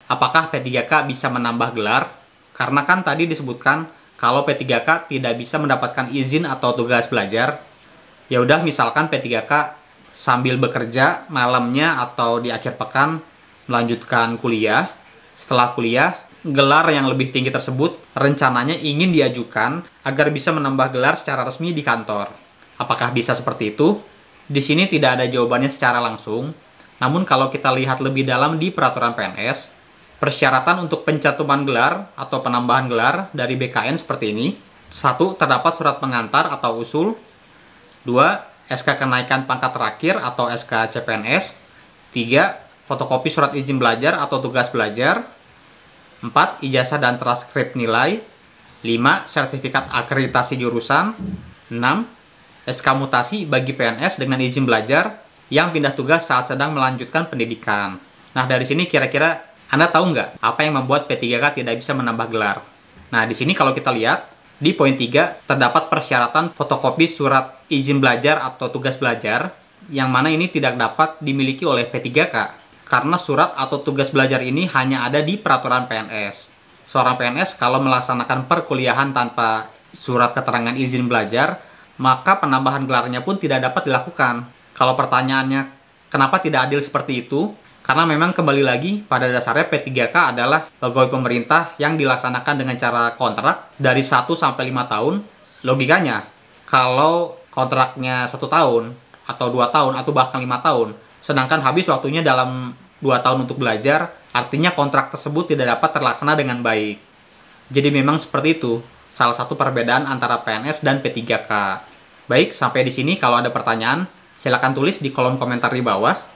apakah P3K bisa menambah gelar? Karena kan tadi disebutkan kalau P3K tidak bisa mendapatkan izin atau tugas belajar. Ya udah, misalkan P3K sambil bekerja malamnya atau di akhir pekan melanjutkan kuliah. Setelah kuliah, gelar yang lebih tinggi tersebut rencananya ingin diajukan agar bisa menambah gelar secara resmi di kantor. Apakah bisa seperti itu? Di sini tidak ada jawabannya secara langsung. Namun kalau kita lihat lebih dalam di peraturan PNS, persyaratan untuk pencatuman gelar atau penambahan gelar dari BKN seperti ini. 1. Terdapat surat pengantar atau usul. 2. SK kenaikan pangkat terakhir atau SK CPNS. 3. Fotokopi surat izin belajar atau tugas belajar. 4. Ijazah dan transkrip nilai. 5. Sertifikat akreditasi jurusan. 6. SK mutasi bagi PNS dengan izin belajar yang pindah tugas saat sedang melanjutkan pendidikan. Nah, dari sini kira-kira Anda tahu nggak apa yang membuat P3K tidak bisa menambah gelar? Nah, di sini kalau kita lihat, di poin 3 terdapat persyaratan fotokopi surat izin belajar atau tugas belajar, yang mana ini tidak dapat dimiliki oleh P3K, karena surat atau tugas belajar ini hanya ada di peraturan PNS. Seorang PNS kalau melaksanakan perkuliahan tanpa surat keterangan izin belajar, maka penambahan gelarnya pun tidak dapat dilakukan. Kalau pertanyaannya, kenapa tidak adil seperti itu? Karena memang kembali lagi, pada dasarnya P3K adalah pegawai pemerintah yang dilaksanakan dengan cara kontrak dari 1 sampai 5 tahun. Logikanya, kalau kontraknya 1 tahun, atau 2 tahun, atau bahkan 5 tahun, sedangkan habis waktunya dalam 2 tahun untuk belajar, artinya kontrak tersebut tidak dapat terlaksana dengan baik. Jadi memang seperti itu, salah satu perbedaan antara PNS dan P3K. Baik, sampai di sini kalau ada pertanyaan, silakan tulis di kolom komentar di bawah.